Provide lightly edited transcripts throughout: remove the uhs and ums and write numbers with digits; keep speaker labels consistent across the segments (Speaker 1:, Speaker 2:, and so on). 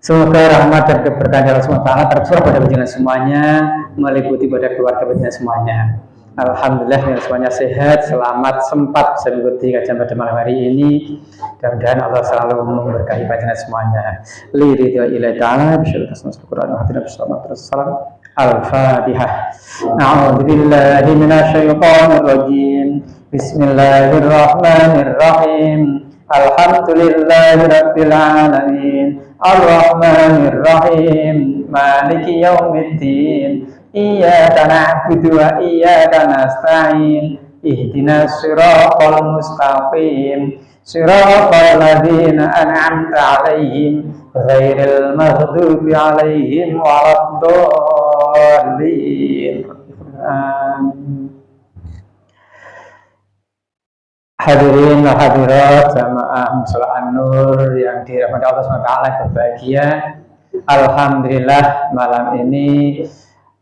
Speaker 1: Semoga rahmat dan keberkahan Allah SWT tercurah pada penjenengan semuanya, meliputi pada keluarga penjenengan semuanya. Alhamdulillah semuanya sehat, selamat, sempat bisa mengikuti kajian pada malam hari ini. Mudah-mudahan Allah selalu memberkahi penjenengan semuanya. Liridho ilaihi ta'ala bisyarakat Quran wa hadina bismillahirrahmanirrahim. Al-Fatihah. A'udzubillahi minasyaitonir rajim. Bismillahirrahmanirrahim. Alhamdulillahirabbil alamin. Ar-Rahmanir-Rahim. Maliki yaumiddin. Iyyaka na'budu wa iyyaka nasta'in. Ihdinas siratal mustaqim. Siratal ladzina an'amta 'alaihim ghairil maghdubi 'alaihim waladdallin. Hadirin wa hadirat jamaah Mushola An-Nur yang dirahmati Allah SWT berbahagia. Alhamdulillah malam ini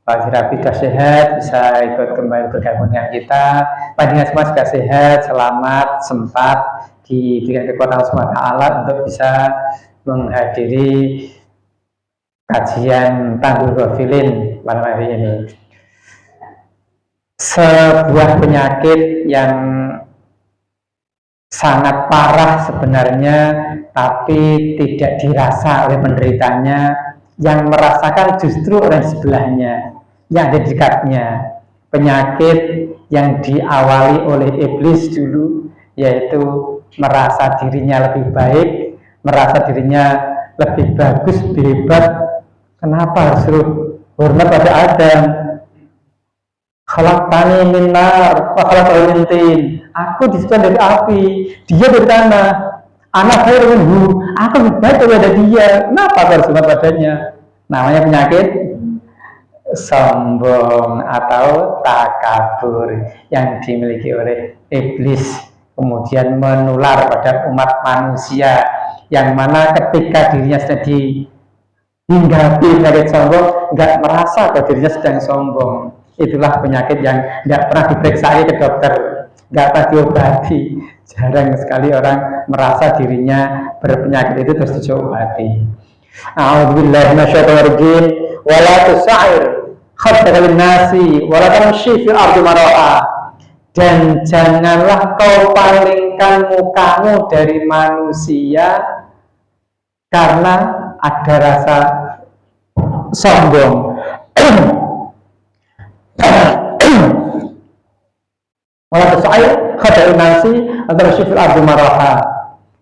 Speaker 1: Pak Rabi sudah sehat, bisa ikut kembali bergabung dengan kita. Panjenengan semua juga sehat, selamat, sempat diberikan kekuatan Allah SWT untuk bisa menghadiri kajian Tanggul Ghafilin malam hari ini. Sebuah penyakit yang sangat parah sebenarnya, tapi tidak dirasa oleh penderitanya. Yang merasakan justru orang sebelahnya, yang ada di dekatnya. Penyakit yang diawali oleh iblis dulu, yaitu merasa dirinya lebih baik, merasa dirinya lebih bagus, lebih hebat. Kenapa harus hormat pada Adam? Khalaqtani min nar wa khalaqtahu min tin. Aku diciptakan dari api, dia dari tanah. Anak saya minhu, aku lebih baik daripada dia. Kenapa harus hormat padanya? Namanya penyakit sombong atau takabur yang dimiliki oleh iblis, kemudian menular pada umat manusia, yang mana ketika dirinya sedang dihinggapi penyakit sombong, nggak merasa bahwa dirinya sedang sombong. Itulah penyakit yang tidak pernah diperiksa ke dokter, nggak pernah diobati. Jarang sekali orang merasa dirinya berpenyakit itu terus diobati. A'udzubillahi minasyaitonir rajim. Wala tusa'ir khaddaka lin-nasi wala tamshi fil ardi maraha. Dan janganlah kau palingkan mukamu dari manusia karena ada rasa sombong. Wala tusa'ir khaddaka lin-nasi wala tamshi fil ardi maraha.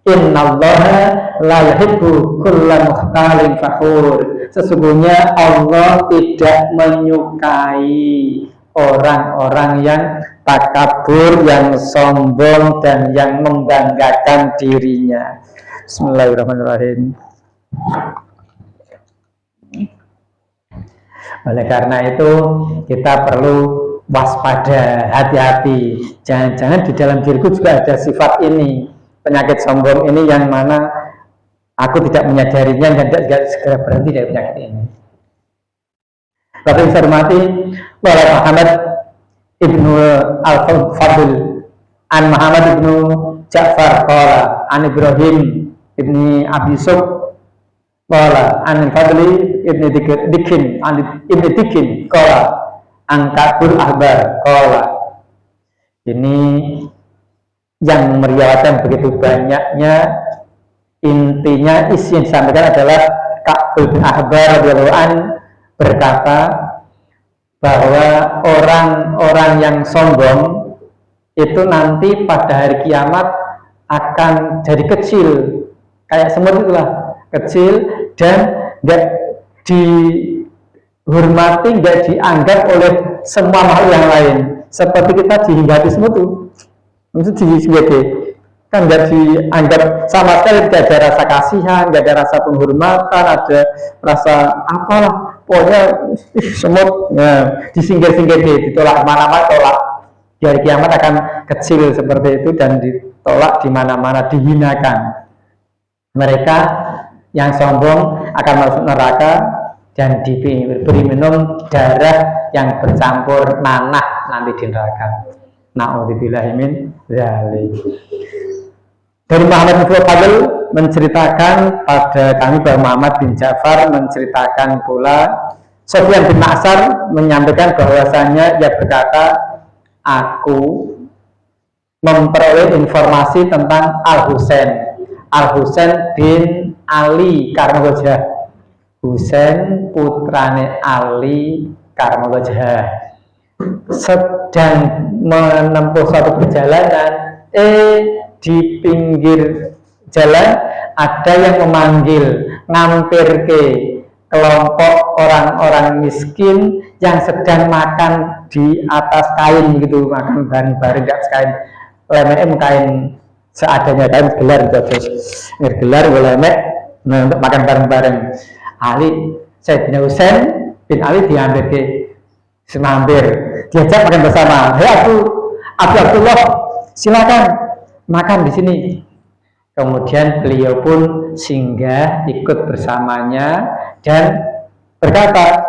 Speaker 1: Innallaha la yuhibbu kulla mukhtalin fakhur. Sesungguhnya Allah tidak menyukai orang-orang yang takabur, yang sombong, dan yang membanggakan dirinya. Bismillahirrahmanirrahim. Oleh karena itu kita perlu waspada, hati-hati. Jangan-jangan di dalam diriku juga ada sifat ini, penyakit sombong ini, yang mana aku tidak menyadarinya dan tidak segera berhenti dari penyakit ini. Bapak yang saya hormati, Wala Muhammad ibnu Al-Fadl an Muhammad ibnu Ja'far qala an Ibrahim ibni Abi Sub qala an Fadli ibni Dikin an ibni Dikin qala an Kabul Ahbar qala. Ini yang meriwayatkan begitu banyaknya, intinya isi yang disampaikan adalah Kabul bin Ahbar radhiyallahu an berkata bahwa orang-orang yang sombong itu nanti pada hari kiamat akan jadi kecil, kayak semut itulah, kecil dan nggak dihormati, nggak dianggap oleh semua makhluk yang lain, seperti kita dihinggapi semut itu. Kan nggak dianggap sama sekali, tidak ada rasa kasihan, nggak ada rasa penghormatan, ada rasa apalah, pokoknya semut ya, disinggir-singgir, ditolak mana-mana, tolak. Di hari kiamat akan kecil seperti itu dan ditolak di mana-mana, dihinakan. Mereka yang sombong akan masuk neraka dan diberi minum darah yang bercampur nanah nanti di neraka. Na'udzubillahi min dzalik. Dari Muhammad bin Fadl menceritakan pada kami bahwa Muhammad bin Ja'far menceritakan pula Sufyan bin Ma'sar menyampaikan bahwasanya ia berkata, aku memperoleh informasi tentang Al-Husain bin Ali Karmawajah, Husain putrane Ali Karmawajah, sedang menempuh suatu perjalanan. Di pinggir jalan ada yang memanggil, ngampir ke kelompok orang-orang miskin yang sedang makan di atas kain gitu, makan bareng-bareng di atas kain, lemek kain seadanya, kain gelar gelar lemek untuk makan bareng-bareng. Sayyidina Husain bin Ali diambil ke semampir, diajak makan bersama. Hei Abu Abdullah, silakan makan di sini. Kemudian beliau pun singgah ikut bersamanya dan berkata,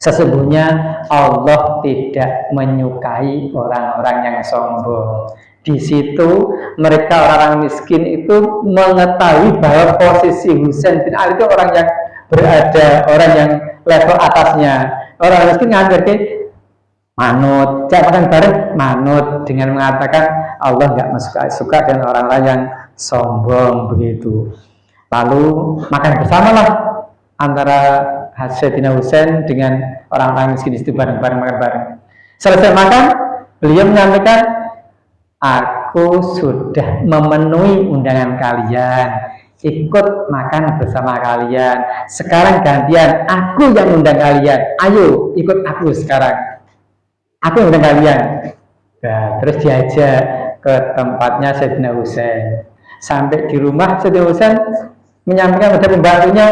Speaker 1: sesungguhnya Allah tidak menyukai orang-orang yang sombong. Di situ mereka orang miskin itu mengetahui bahwa posisi Husain bin Ali itu orang yang berada, orang yang level atasnya. Orang miskin ngambil ke manut, jangan makan bareng, manut dengan mengatakan Allah nggak suka dengan orang-orang yang sombong begitu. Lalu makan bersamalah antara Sayyidina Husain dengan orang-orang miskin itu bareng-bareng makan bareng. Selesai makan, beliau menyampaikan, aku sudah memenuhi undangan kalian, ikut makan bersama kalian. Sekarang gantian, aku yang undang kalian. Ayo ikut aku sekarang. Aku yang undang kalian. Nah, terus diajak ke tempatnya Sayyidina Husain. Sampai di rumah Sayyidina Husain menyampaikan kepada pembantunya,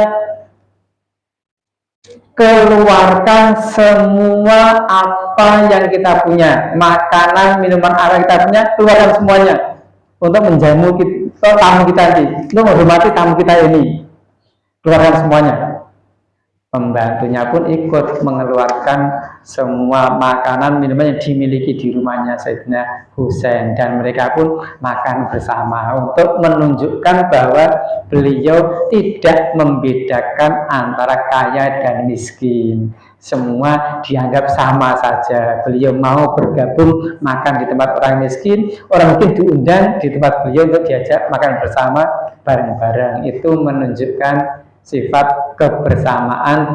Speaker 1: keluarkan semua apa yang kita punya, makanan, minuman, air kita punya, keluarkan semuanya untuk menjamu kita, tamu kita nanti, untuk menghormati tamu kita ini. Keluarkan semuanya. Pembantunya pun ikut mengeluarkan semua makanan, minuman yang dimiliki di rumahnya Sayyidina Husain, dan mereka pun makan bersama untuk menunjukkan bahwa beliau tidak membedakan antara kaya dan miskin. Semua dianggap sama saja. Beliau mau bergabung makan di tempat orang miskin, orang miskin diundang di tempat beliau untuk diajak makan bersama bareng-bareng. Itu menunjukkan sifat kebersamaan,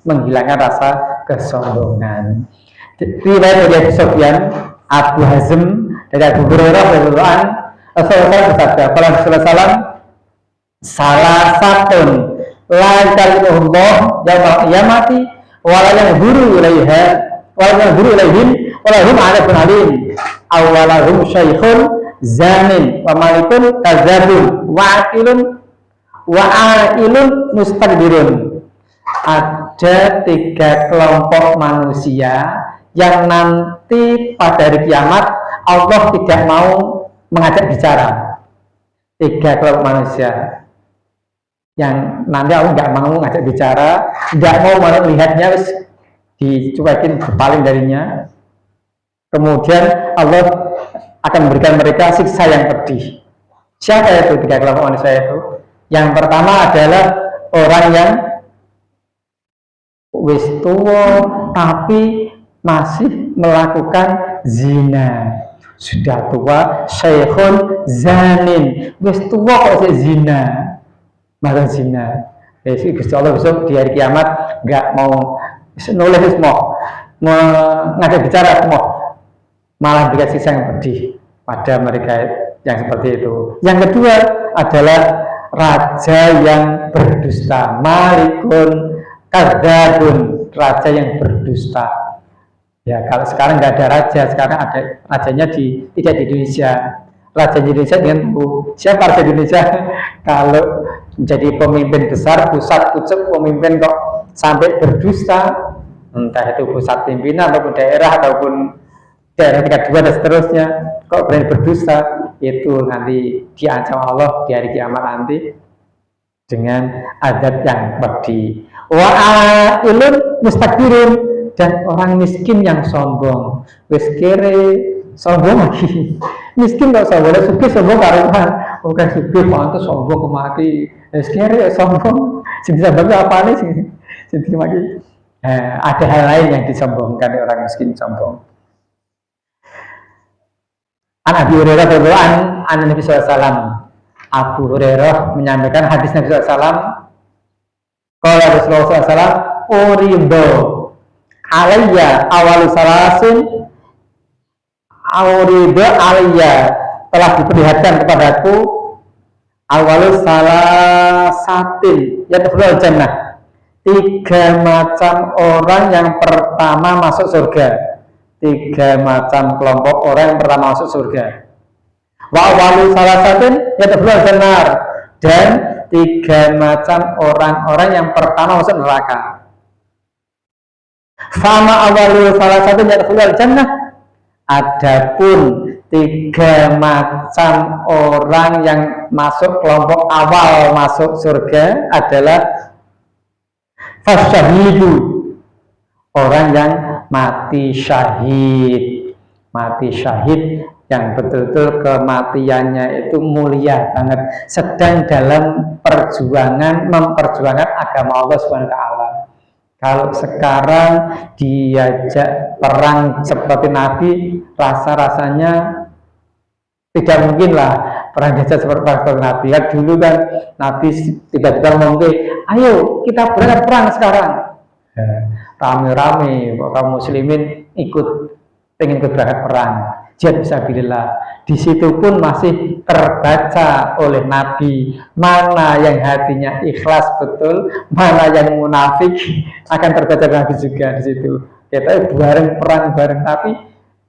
Speaker 1: menghilangkan rasa kesombongan. Riwayat dari Sufyan, Abu Hazm dari Abu Hurairah radhiyallahu anhu, Rasulullah bersabda, Rasulullah SAW, salah satu la yukallimuhullah yaumil qiyamati wala yanzuru ilaiha wala yanzuru ilaihim wala hum 'adabun alim awwalahum syaikhun zanin wa malikun kadzabun wa aqilun wa'ailun mustakbirun. Ada 3 kelompok manusia yang nanti pada hari kiamat Allah tidak mau mengajak bicara. 3 kelompok manusia yang nanti Allah nggak mau mengajak bicara, nggak mau melihatnya, dicuekin, berpaling darinya. Kemudian Allah akan memberikan mereka siksa yang pedih. Siapa itu 3 kelompok manusia itu? Yang pertama adalah orang yang wis tua tapi masih melakukan zina. Sudah tua, syekhun zanin, wis tua kok zina, malah zina. Jadi Gusti Allah besok di hari kiamat nggak mau nulis semua, ngajak bicara semua, malah dikasih siksa yang pedih pada mereka yang seperti itu. Yang kedua adalah raja yang berdusta, malikun kadzabun, raja yang berdusta. Ya, kalau sekarang nggak ada raja, sekarang ada rajanya tidak di Indonesia. Raja di Indonesia dengan siapa raja di Indonesia? Kalau menjadi pemimpin besar, pusat pucuk pemimpin kok sampai berdusta, entah itu pusat pimpinan ataupun daerah tingkat 2 dan seterusnya, kok berani berdusta, itu nanti diancam Allah di hari kiamat nanti dengan azab yang pedih. Wa'ailun mustakbirun, dan orang miskin yang sombong, wis kere sombong lagi. Miskin kok sombong, sugih sombong karuan. Bukan sugih pantes sombong kemaki. Sekere sombong. Sing disebabkan apa nih sing dimaki? Ada hal lain yang disombongkan orang miskin sombong. An Abi Hurairah radhiyallahu anhu Nabi SAW. Abu Hurairah menyampaikan hadis Nabi SAW. Kalau Rasulullah SAW, urido alayya awalu salasin, urido alayya, telah diperlihatkan kepadaku awalu salasatin yadkhulul jannah, 3 macam orang yang pertama masuk surga, 3 macam kelompok orang yang pertama masuk surga. Wa awalu salasatin yadkhulul jannah, dan 3 macam orang-orang yang pertama masuk neraka. Fama awalu salasatin yadkhulul jannah, adapun 3 macam orang yang masuk kelompok awal masuk surga adalah fasyahidu, orang yang mati syahid. Mati syahid yang betul-betul kematiannya itu mulia banget, sedang dalam perjuangan memperjuangkan agama Allah SWT. Kalau sekarang diajak perang seperti Nabi, rasa-rasanya tidak mungkin lah perang diajak seperti Nabi. Ya dulu kan Nabi tiba-tiba ngomong, ayo kita berangkat perang sekarang. Rame-rame kaum muslimin ikut, pengen berangkat perang. Jihad fisabilillah. Di situ pun masih terbaca oleh Nabi mana yang hatinya ikhlas betul, mana yang munafik, akan terbaca Nabi juga di situ. Kita bareng perang bareng, tapi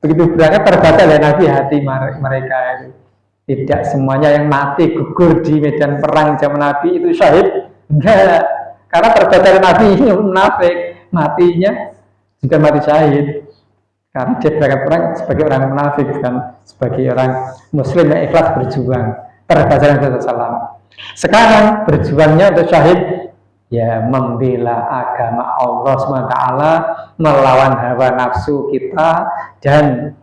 Speaker 1: begitu berangkat terbaca oleh Nabi hati mereka itu. Tidak semuanya yang mati gugur di medan perang zaman Nabi itu syahid, enggak. Karena terbaca oleh Nabi ini munafik, matinya juga mati syahid. Karena dia berangkat perang sebagai orang munafik, bukan sebagai orang muslim yang ikhlas berjuang. Terbaca Nabi SAW. Sekarang berjuangnya untuk syahid, ya membela agama Allah SWT, melawan hawa nafsu kita, dan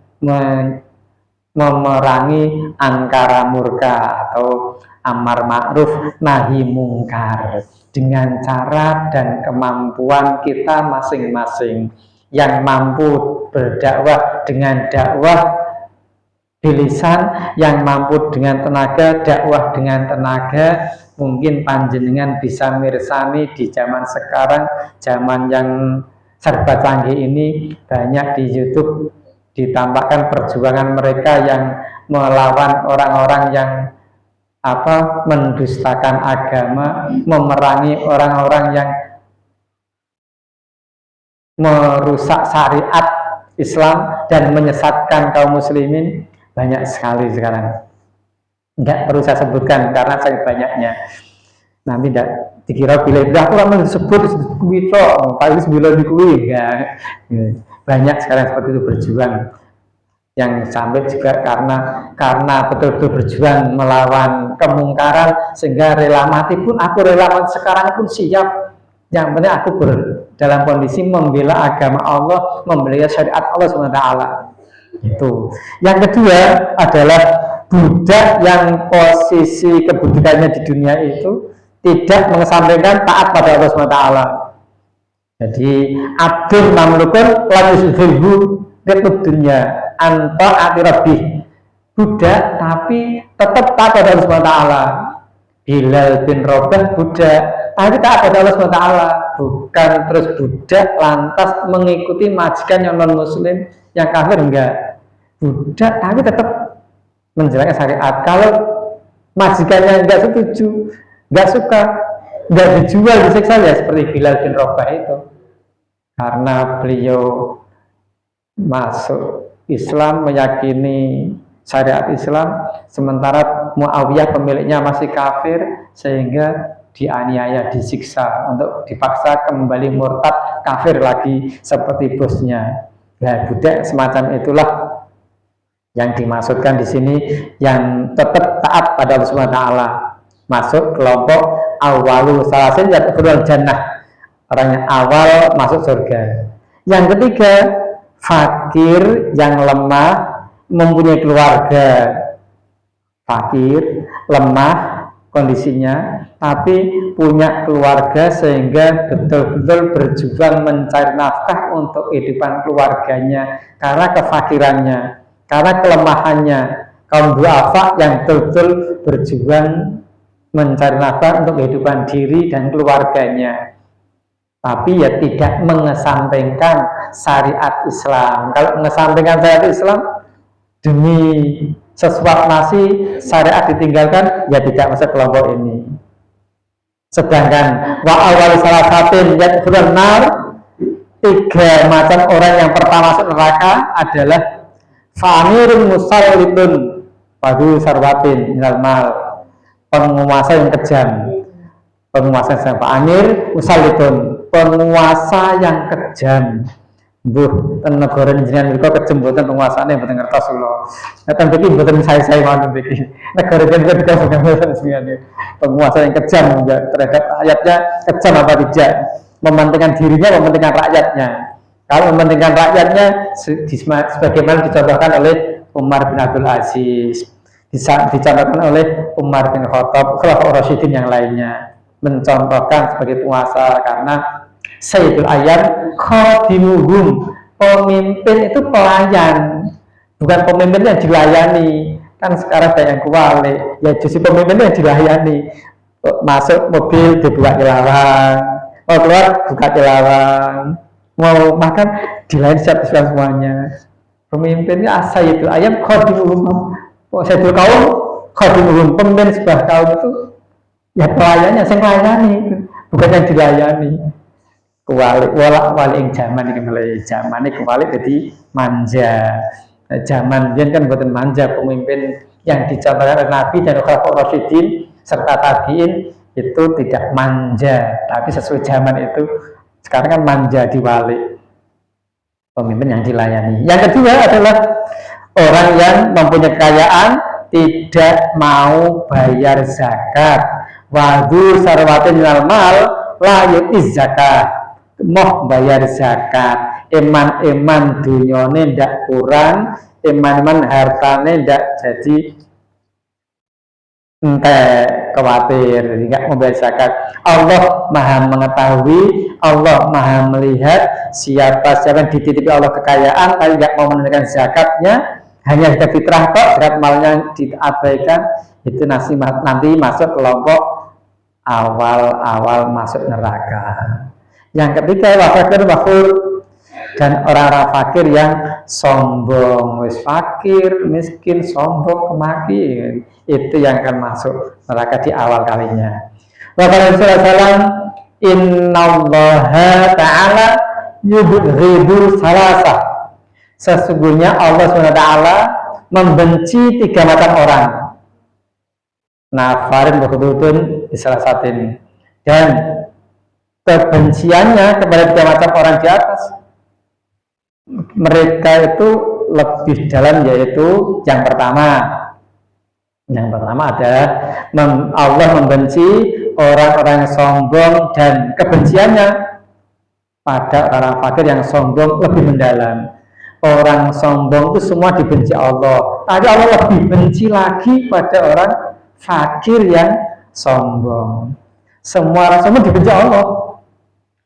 Speaker 1: memerangi angkara murka atau amar ma'ruf nahi mungkar dengan cara dan kemampuan kita masing-masing. Yang mampu berdakwah dengan dakwah di lisan, yang mampu dengan tenaga dakwah dengan tenaga. Mungkin panjenengan bisa mirsani di zaman sekarang, zaman yang serba canggih ini, banyak di YouTube ditampakkan perjuangan mereka yang melawan orang-orang yang mendustakan agama, memerangi orang-orang yang merusak syariat Islam dan menyesatkan kaum muslimin. Banyak sekali sekarang, nggak perlu saya sebutkan karena sangat banyaknya. Nanti tidak dikira bila itu aku akan disebut itu paling 9 dikui ya. Banyak sekarang seperti itu berjuang, yang sampai juga karena betul-betul berjuang melawan kemungkaran sehingga rela mati pun aku rela sekarang pun siap. Yang penting aku dalam kondisi membela agama Allah, membela syariat Allah SWT. Itu. Yang kedua adalah budak yang posisi kebudakannya di dunia itu tidak mengesampingkan taat pada Allah SWT. Jadi abdul mamlukun la yusfihu ridud dunya anta atirabih, budak tapi tetap taat pada Allah SWT. Bilal bin Rabah budak tapi taat pada Allah SWT, bukan terus budak lantas mengikuti majikan yang non muslim, yang kafir. Enggak, budak tapi tetap menjalankan syariat. Kalau majikannya enggak setuju, enggak suka, enggak dijual, disiksa, ya seperti Bilal bin Rabah itu, karena beliau masuk Islam, meyakini syariat Islam, sementara Muawiyah pemiliknya masih kafir, sehingga dianiaya, disiksa untuk dipaksa kembali murtad kafir lagi seperti bosnya. Nah, budak semacam itulah yang dimaksudkan di sini, yang tetap taat pada Allah SWT, masuk kelompok awalu salasin yadkhulul jannah, orang yang awal masuk surga. Yang ketiga, fakir yang lemah mempunyai keluarga fakir, lemah kondisinya, tapi punya keluarga sehingga betul-betul berjuang mencari nafkah untuk kehidupan keluarganya karena kefakirannya, karena kelemahannya. Kaum duafa yang betul-betul berjuang mencari nafkah untuk kehidupan diri dan keluarganya, tapi ya tidak mengesampingkan syariat Islam. Kalau mengesampingkan syariat Islam demi sesuap nasi syariat ditinggalkan, ya tidak masuk kelompok ini. Sedangkan wa awal salah satin yadkhulun nar, tiga macam orang yang pertama masuk neraka adalah fa'amirun musallitun padu sarwatin minal mal, penguasa yang kejam. Penguasa yang fa'amir musallitun, penguasa yang kejam. Buh, ten negara jenengan mereka kejembotan penguasaane mboten ngertos kula. Nek iki mboten saya wonten iki. Negara jenengan juga bukan mboten jenengan. Penguasa yang kejam terhadap rakyatnya, kejam apa tidak? Mementingkan dirinya, mementingkan rakyatnya. Kalau mementingkan rakyatnya sebagaimana dicontohkan oleh Umar bin Abdul Aziz, dicontohkan oleh Umar bin Khattab, Khulafaur Rasyidin yang lainnya, mencontohkan sebagai penguasa karena Sayyidul Ayyam khadimuhum, pemimpin itu pelayan, bukan pemimpin yang dilayani. Kan sekarang banyak kuwale, ya justru pemimpin yang dilayani. Masuk mobil dibuka lawang, mau keluar buka lawang, mau makan dilayani siap-siap semuanya. Pemimpinnya Sayyidul Ayyam khadimuhum, Sayyidul Kaum khadimuhum, pemimpin sebuah kaum itu ya pelayannya, yang melayani itu, bukan yang dilayani. Kuali wali ing zaman iki mulai zaman iki kuali jadi manja. Zaman biyen kan boten manja, pemimpin yang dicontohkan oleh Nabi dan Khulafaur Rasyidin serta tabi'in itu tidak manja, tapi sesuai zaman itu. Sekarang kan manja diwali, pemimpin yang dilayani. Yang kedua adalah orang yang mempunyai kekayaan tidak mau bayar zakat. Wadu sarwatin minal mal la yu'tiz zakat, mau bayar zakat, iman dunyane ndak kurang, iman hartane ndak jadi entek khawatir, tidak mau bayar zakat. Allah maha mengetahui, Allah maha melihat siapa yang dititipi Allah kekayaan tapi tidak mau menunaikan zakatnya, hanya zakat fitrah kok, zakat malnya diabaikan, itu nanti masuk kelompok awal masuk neraka. Yang ketiga wafakir wafur, dan orang-orang fakir yang sombong, wis fakir, miskin, sombong, kemaki, itu yang akan masuk neraka di awal kalinya. Wa qala sallallahu innallaha ta'ala yubghidu salasah, sesungguhnya Allah SWT membenci tiga macam orang. Nafarin bukhdudun disalasatin, dan kebenciannya kepada tiga macam orang di atas, mereka itu lebih dalam, yaitu yang pertama adalah Allah membenci orang-orang yang sombong, dan kebenciannya pada orang fakir yang sombong lebih mendalam. Orang sombong itu semua dibenci Allah, tapi Allah lebih benci lagi pada orang fakir yang sombong. Semua orang sombong dibenci Allah,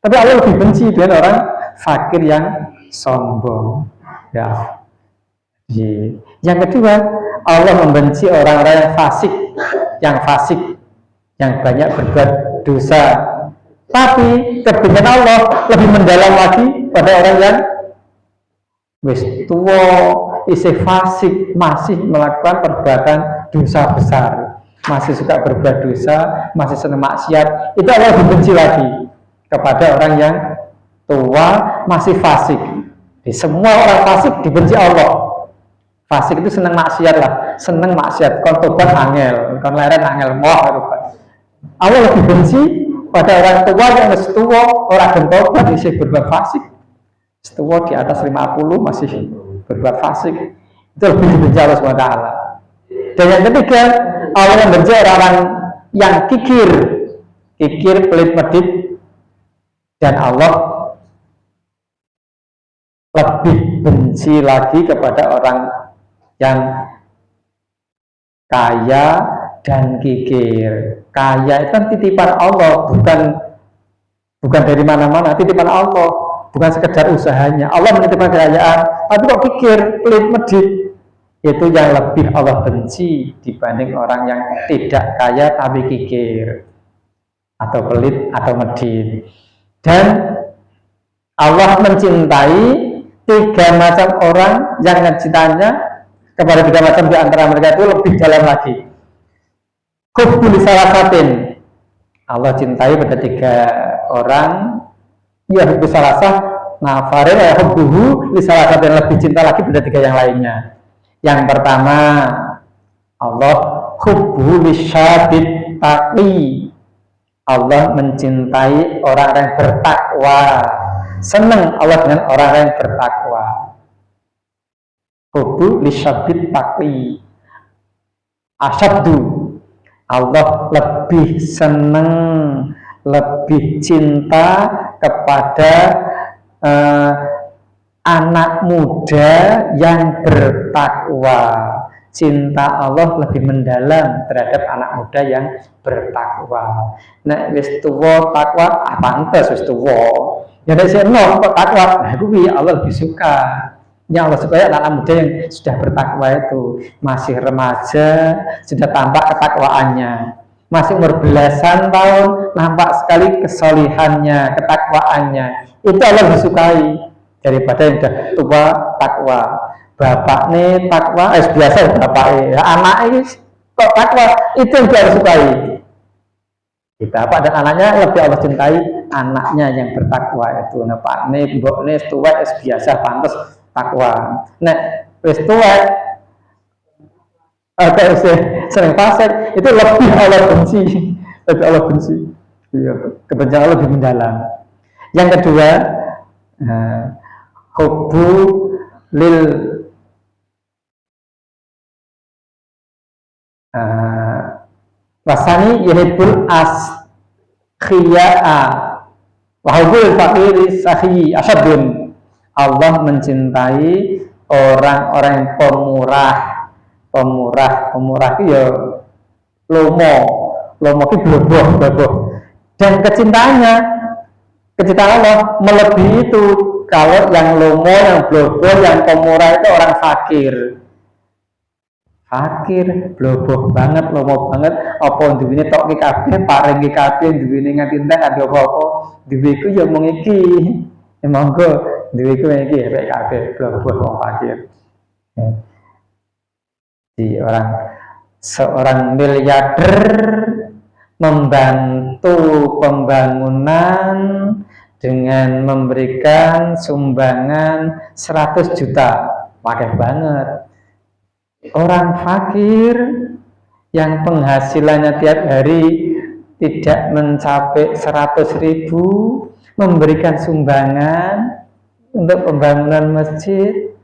Speaker 1: tapi Allah lebih benci dengan orang fakir yang sombong. Ya. Yang kedua, Allah membenci orang-orang yang fasik, yang banyak berbuat dosa. Tapi kebencian Allah lebih mendalam lagi pada orang yang wis tua, isih fasik, masih melakukan perbuatan dosa besar, masih suka berbuat dosa, masih senang maksiat. Itu Allah lebih benci lagi kepada orang yang tua masih fasik. Di semua orang fasik dibenci Allah. Fasik itu senang maksiat lah, senang maksiat, kon tobat angel, kon leren angel, moh tobat. Allah lebih benci pada orang tua yang tua, orang bertobat masih berbuat fasik. Tua di atas 50 masih berbuat fasik, itu lebih dibenci Allah SWT. Dan yang ketiga, Allah membenci orang yang kikir, pelit medit, dan Allah lebih benci lagi kepada orang yang kaya dan kikir. Kaya itu kan titipan Allah, bukan dari mana-mana, titipan Allah, bukan sekedar usahanya. Allah menitipkan kekayaan, tapi kok kikir, pelit, medit. Itu yang lebih Allah benci dibanding orang yang tidak kaya tapi kikir atau pelit atau medit. Dan Allah mencintai 3 macam orang yang cintanya kepada 3 macam di antara mereka itu lebih dalam lagi. Hubbul salasatin, Allah cintai pada 3 orang, ya hubbul salasah, nafarin ya hubbuhu li salasatin, lebih cinta lagi pada 3 yang lainnya. Yang pertama, Allah hubbuhu lisyabit taqi, Allah mencintai orang yang bertakwa, senang Allah dengan orang yang bertakwa. Hubbu lisyabit taqi, asyaddu, Allah lebih senang, lebih cinta kepada anak muda yang bertakwa. Cinta Allah lebih mendalam terhadap anak muda yang bertakwa. Nek wis tuwa takwa, pantes wis tuwa. Ya nek sing enom kok takwa, nah kuwi Allah lebih suka. Ya Allah supaya anak muda yang sudah bertakwa itu masih remaja, sudah tampak ketakwaannya. Masih umur belasan tahun, nampak sekali kesolihannya, ketakwaannya. Itu Allah lebih sukai daripada yang sudah tua takwa. Bapak nih takwa, biasa bapak anak ini kok takwa, itu yang dia sukai. Bapak dan anaknya lebih Allah cintai anaknya yang bertakwa itu. Nah pak nih, mbok nih tua biasa pantas takwa. Nek wis tua atau sering fasik itu lebih Allah benci, lebih Allah benci. Iya, kebencian Allah lebih mendalam. Yang kedua, hubbu lil wasani yuhibbul askhiya'a wa hubbul faqiri sahi asyadun. Allah mencintai orang-orang yang pemurah itu ya lomo itu bloboh. Dan kecintaan Allah melebihi itu. Kalau yang lomo, yang bloboh, yang pemurah itu orang fakir, bloboh banget, lomo banget. Apa duwine tok ki kabeh, paring ki kabeh, duwine nganti entek ada apa-apa. Duwe iku ya mung iki. Ya monggo, duwe iku iki ya kabeh, bloboh wong fakir. Seorang miliarder membantu pembangunan dengan memberikan sumbangan 100 juta, pakai banget. Orang fakir yang penghasilannya tiap hari tidak mencapai 100.000 memberikan sumbangan untuk pembangunan masjid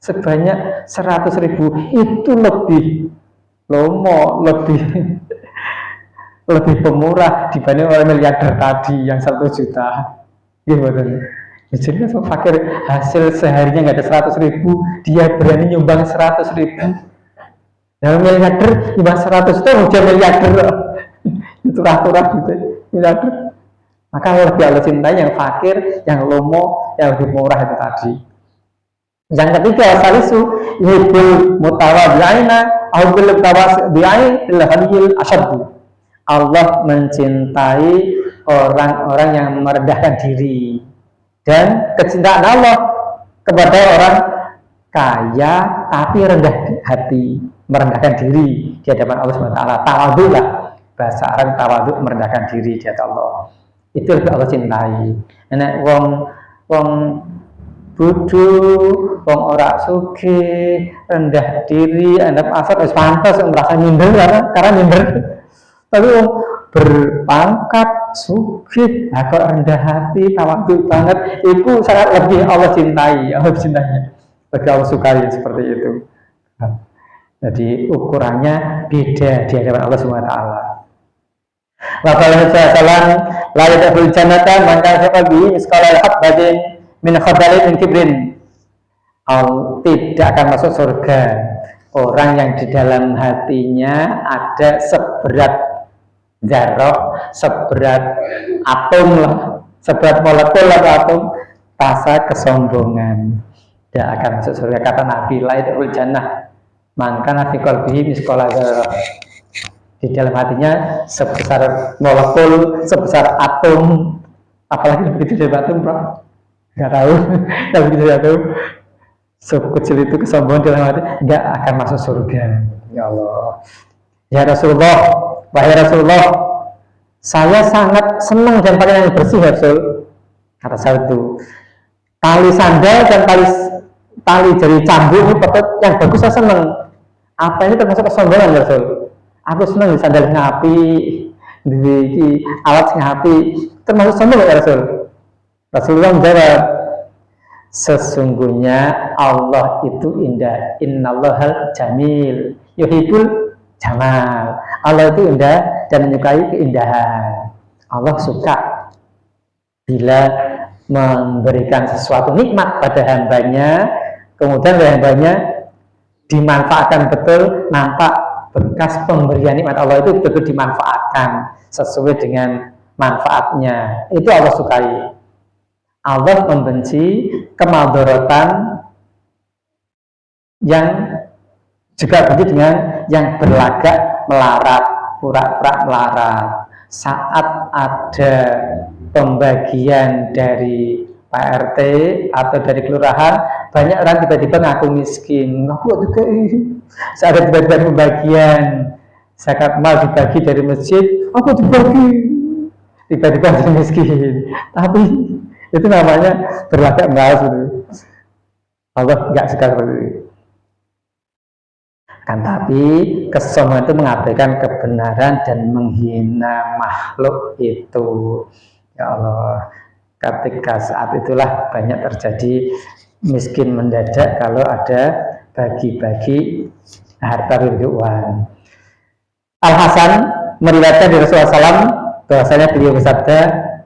Speaker 1: sebanyak 100.000, itu lebih lomo, lebih pemurah dibanding orang miliarder tadi yang 1 juta. Gimana? Ya, jadi fakir hasil seharinya nggak ada 100.000, dia berani nyumbang 100.000. Yang miliarder nyumbang 100 itu udah miliarder, itu turah gitu, miliarder. Maka lebih Allah cintai yang fakir, yang lomo, yang lebih murah itu tadi. Yang ketiga, salisu yuhibbul mutawadhi'ina aw bil tawadhi'i bil hadil asyaddu. Allah mencintai orang-orang yang merendahkan diri, dan kecintaan Allah kepada orang kaya tapi rendah hati, merendahkan diri di hadapan Allah SWT. Tawadhu lah, bahasa Arab tawadhu, merendahkan diri di hadapan Allah. Itu lebih Allah cintai. Nek wong bodoh, wong ora sugih, rendah diri, andap asat wis pantes merasa minder karena minder. Tapi wong berpangkat sugih, kok rendah hati, tawadhu banget, itu sangat lebih Allah cintai, Allah cintanya. Bagi Allah sukai seperti itu. Jadi ukurannya beda di hadapan Allah SWT. Wa qala sallallahu la yadkhul jannata man kana fi misqala habbatin min khardalin min kibrin. Tidak akan masuk surga orang yang di dalam hatinya ada seberat zarah, seberat atom lah, seberat molekul atau atom, rasa kesombongan, tidak akan masuk surga. Kata Nabi, la yadkhulul jannah man kana fi qalbihi misqala dzarrah. Di dalam hatinya sebesar molekul, sebesar atom, apalagi begitu dari atom, bro. Nggak tahu, tapi begitu dari atom, sekecil itu kesombongan dalam hati, nggak akan masuk surga. Ya Allah, ya Rasulullah, wahai Rasulullah, saya sangat senang dan pakaian yang bersih, ya Rasul. Kata saya itu, tali sandal dan tali jari cambuk ini yang bagus, saya senang. Apa ini termasuk kesombongan, ya Rasul? Aku senang di sandal ngapi, di alat ngapi, termasuk sombong, ya Rasul? Rasulullah menjawab, sesungguhnya Allah itu indah. Innallahal jamil yuhibbul jamal. Allah itu indah dan menyukai keindahan. Allah suka bila memberikan sesuatu nikmat pada hambanya, kemudian hambanya dimanfaatkan betul, nampak bekas pemberian nikmat Allah itu betul dimanfaatkan sesuai dengan manfaatnya. Itu Allah sukai. Allah membenci kemadharatan yang juga benci dengan yang berlagak melarat, pura-pura melarat. Saat ada pembagian dari Pak RT atau dari kelurahan, banyak orang tiba-tiba ngaku miskin. Ngaku juga saat ada tiba-tiba pembagian zakat mal dibagi dari masjid, aku dibagi tiba-tiba jadi miskin. Tapi itu namanya berlagak malas gitu. Allah nggak suka seperti itu. Kan tapi kesombongan itu mengabaikan kebenaran dan menghina makhluk itu. Ya Allah, ketika saat itulah banyak terjadi miskin mendadak kalau ada bagi-bagi harta uang. Al Hasan meriwayatkan dari Rasulullah SAW bahwasanya beliau bersabda,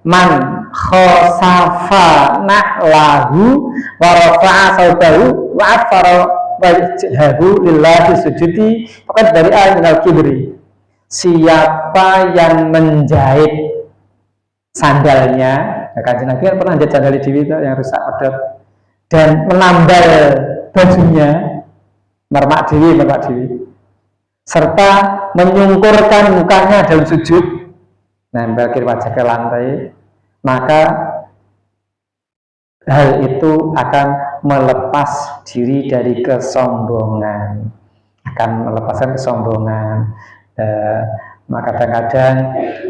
Speaker 1: man khosafa na'lahu wa rafa'a saubahu wa afara wajhahu lillahi sujudi faqad bari'a minal kibri. Siapa yang menjahit sandalnya, Kanjeng Nabi kan pernah jahit sandal Dewi itu yang rusak pedot, dan menambal bajunya, mermak Dewi, serta menyungkurkan mukanya dalam sujud, nempel kiri wajah ke lantai, maka hal itu akan melepas diri dari kesombongan, akan melepaskan kesombongan. Maka kadang-kadang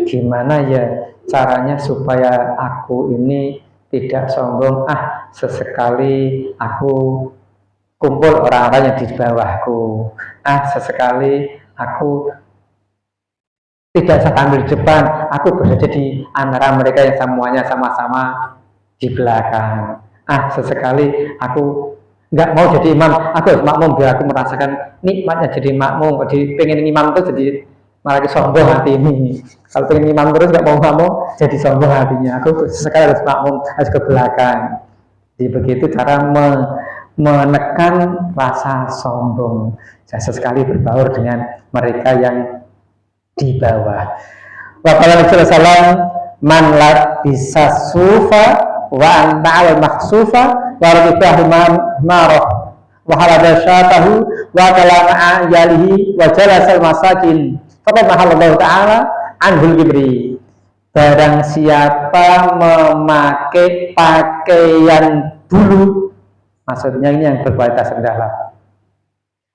Speaker 1: gimana ya caranya supaya aku ini tidak sombong? Sesekali aku kumpul orang-orang yang di bawahku, sesekali aku tidak saya tampil di depan, aku berada di antara mereka yang semuanya sama-sama di belakang. Sesekali aku nggak mau jadi imam, aku harus makmum biar aku merasakan nikmatnya jadi makmum. Jadi pengen imam itu jadi malah sombong hati ini. Kalau pengen imam terus nggak mau makmum, jadi sombong hatinya. Aku sesekali harus makmum, harus ke belakang. Jadi begitu cara menekan rasa sombong. Saya sesekali berbaur dengan mereka yang di bawah. Wa qala Rasulullah sallallahu man la bisa sufa wa anta al maksufa wa rabitahu marah wa halada syatahu wa kalama ayalihi wa jalasal masakin faqad mahallallahu ta'ala anhul kibri. Barang siapa memakai pakaian bulu, maksudnya ini yang berkualitas rendah lah,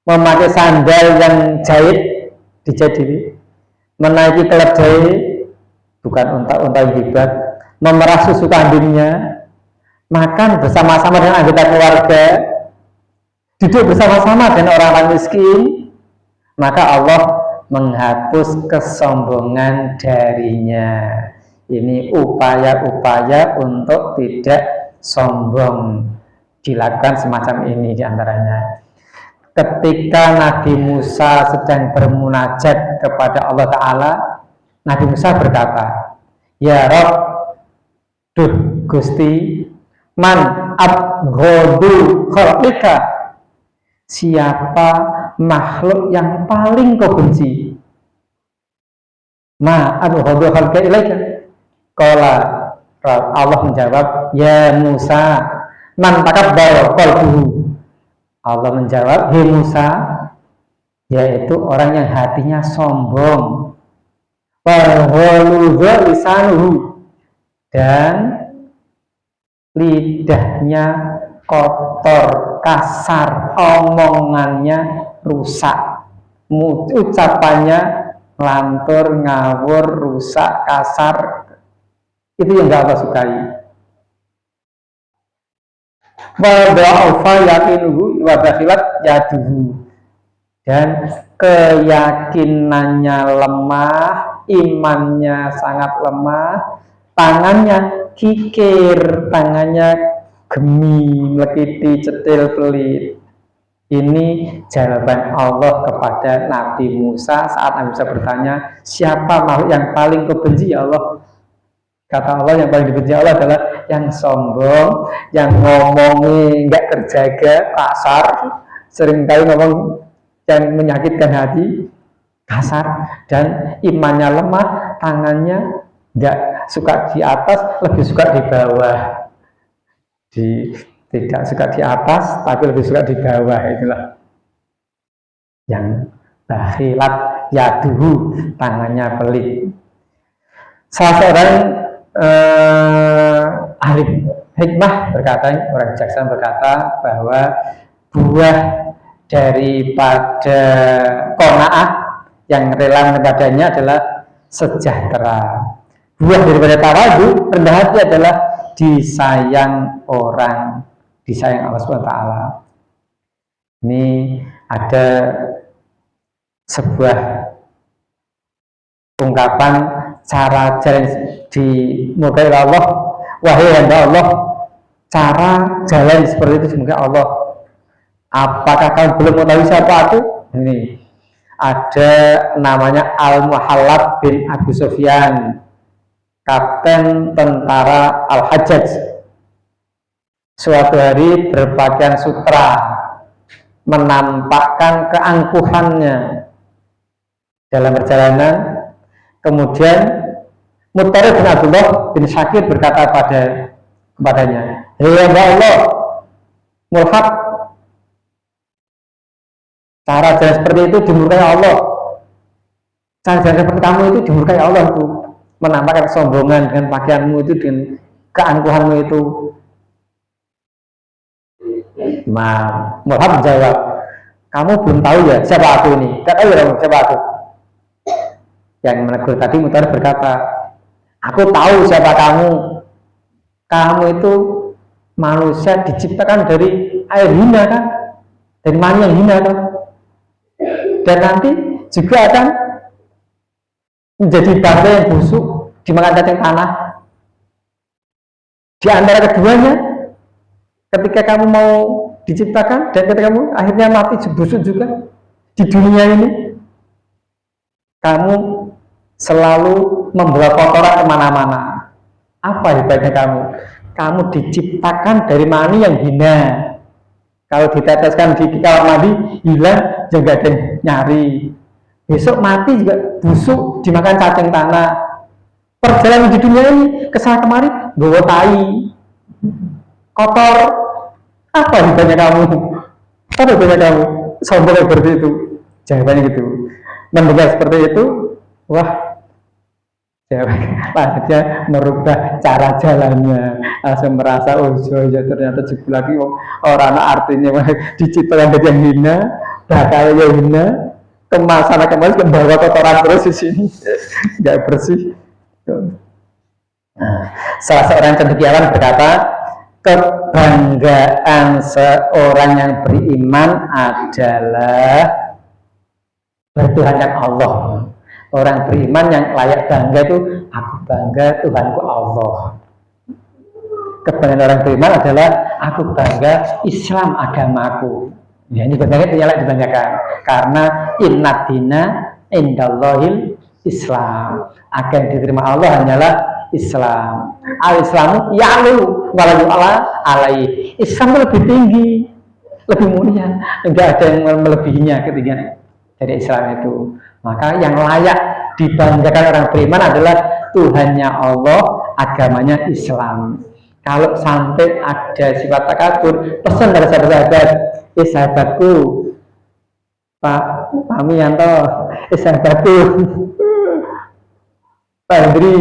Speaker 1: memakai sandal yang jahit, dijahit, menaiki keledai, bukan unta-unta yang hebat, memerah susu kambingnya, makan bersama-sama dengan anggota keluarga, duduk bersama-sama dengan orang-orang miskin, maka Allah menghapus kesombongan darinya. Ini upaya-upaya untuk tidak sombong dilakukan semacam ini diantaranya. Ketika Nabi Musa sedang bermunajat kepada Allah Ta'ala, Nabi Musa berkata, ya Rabb, duh Gusti, man abghadu khalqika, siapa makhluk yang paling kau benci? Ma abghadu khalqa ilaika? Qala, Allah menjawab, ya Musa, man takabbar qalbuhu. Allah menjawab, hei Musa, yaitu orang yang hatinya sombong, wa ghaludha lisanuhu, dan lidahnya kotor, kasar, omongannya rusak, ucapannya lantur, ngawur, rusak, kasar. Itu yang gak Allah sukai. Wa dha'afa yaqinuhu wa bakhilat yaduhu, dan keyakinannya lemah, imannya sangat lemah, tangannya kikir, tangannya gemi, melekiti, cetil, pelit. Ini jawaban Allah kepada Nabi Musa saat Nabi Musa bertanya, siapa makhluk yang paling kau benci ya Allah? Kata Allah, yang paling dibenci Allah adalah yang sombong, yang ngomongnya nggak terjaga, kasar, seringkali ngomong yang menyakitkan hati, kasar, dan imannya lemah, tangannya nggak suka di atas, lebih suka di bawah. Tidak suka di atas, tapi lebih suka di bawah. Itulah yang bakhilat yaduhu, tangannya pelit. Salah seorang ahli hikmah berkata, orang bijaksana berkata bahwa buah daripada qanaah, yang rela kepadanya adalah sejahtera. Buah daripada tawadhu, rendah hati, adalah disayang orang, disayang Allah SWT. Ini ada sebuah ungkapan cara jalan dimurkai Allah. Wahai hamba Allah, cara jalan seperti itu dimurkai Allah. Apakah kamu belum mengetahui siapa aku? Ini ada namanya Al-Muhallab bin Abu Sufyan, kapten tentara Al-Hajjaj. Suatu hari berpakaian sutra, menampakkan keangkuhannya dalam perjalanan. Kemudian Muttarif bin Abdullah bin Syakir berkata kepadanya, hei hamba Allah, Mulhab, cara jalan seperti itu dimurkai Allah. Cara jalan seperti kamu itu dimurkai Allah, itu menampakkan kesombongan dengan pakaianmu itu, dengan keangkuhanmu itu. Mulhab menjawab, kamu belum tahu ya siapa aku ini? Tidak tahu ya siapa aku? Yang menegur tadi Muttarif berkata, aku tahu siapa kamu. Kamu itu manusia diciptakan dari air hina kan? Dari mani yang hina kan? Dan nanti juga akan menjadi bangkai yang busuk, dimakan cacing tanah. Di antara keduanya, ketika kamu mau diciptakan dan ketika kamu akhirnya mati busuk juga di dunia ini, kamu selalu membawa kotoran kemana-mana. Apa hebatnya kamu? Kamu diciptakan dari mani yang hina. Kalau diteteskan di kamar mandi, hilang, juga ada yang nyari. Besok mati juga busuk, dimakan cacing tanah. Perjalanan di dunia ini, kesana kemari, bawa tai, kotor. Apa hebatnya kamu? Apa hebatnya kamu? Sombong seperti itu. Jawabannya gitu. Mendengar seperti itu, wah, selanjutnya merubah cara jalannya, langsung merasa, oh ya ternyata jebul lagi orang artinya diciptakan dari yang hina, bakalnya hina, kemasan bawa kotoran terus di sini, nggak bersih. Nah, salah seorang cendekiawan berkata, kebanggaan seorang yang beriman adalah bertuhankan Allah. Orang beriman yang layak bangga itu, aku bangga Tuhanku Allah. Kebanggaan orang beriman adalah aku bangga Islam agamaku. Ya, ini sebenarnya tidak layak dibanggakan, karena inna dina indallahil Islam. Akan diterima Allah hanyalah Islam. Al-Islamu ya'lu walau ala alaihi. Islam itu lebih tinggi, lebih mulia, enggak ada yang melebihinya ketinggian dari Islam itu. Maka yang layak dibanggakan orang beriman adalah Tuhannya Allah, agamanya Islam. Kalau sampai ada sifat takabur, pesan dari sahabat-sahabat, sahabatku, Pak Mianto, sahabatku, Pak Hendri,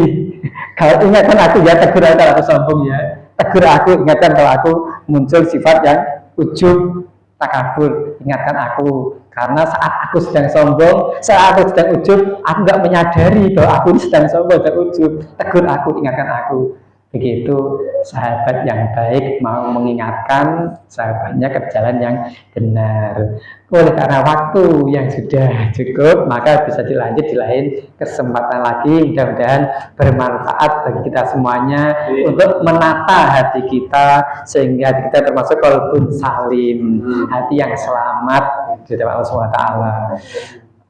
Speaker 1: kalau ingatkan aku ya, tegur aku kalau aku sombong ya, tegur aku, ingatkan kalau aku muncul sifat yang ujub, takabur, ingatkan aku. Karena saat aku sedang sombong, saat aku sedang ujub, aku nggak menyadari bahwa aku sedang sombong dan ujub. Tegur aku, ingatkan aku. Begitu sahabat yang baik mau mengingatkan sahabatnya ke jalan yang benar. Oleh karena waktu yang sudah cukup, maka bisa dilanjut di lain kesempatan lagi. Mudah-mudahan bermanfaat bagi kita semuanya untuk menata hati kita sehingga hati kita termasuk qalbun salim, hati yang selamat di hadapan Allah SWT.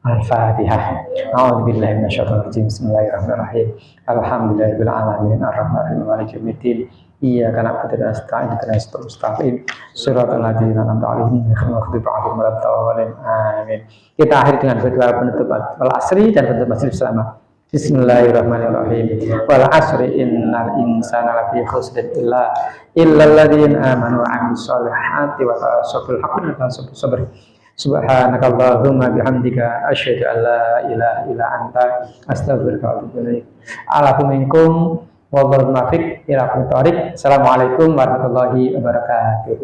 Speaker 1: Al-Fatihah. A'udzubillahi minasyaitonir rajim. Bismillahirrahmanirrahim. Alhamdulillahirabbil alamin arrahmanirrahim maliki yaumiddin. Iyyaka na'budu wa nasta'in ihdinas siratal mustaqim. Shiratal ladzina an'amta 'alaihim ghairil maghdubi 'alaihim waladdallin. Amin. Kita akhiri dengan berdoa penutup wal asri dan penutup majelis bersama. Bismillahirrahmanirrahim. Wal asri innal insana lafi khusr illal ladzina amanu wa 'amilus solihati wa tawassaw bil haqqi wa tawassaw bis sabr. Subhanakallahumma bihamdika asyhadu an la ilaha illa anta astaghfiruka wa atubu ilaik. Alaikum minkum wallahu muwaffiq ila aqwamit thoriq. Assalamualaikum warahmatullahi wabarakatuh.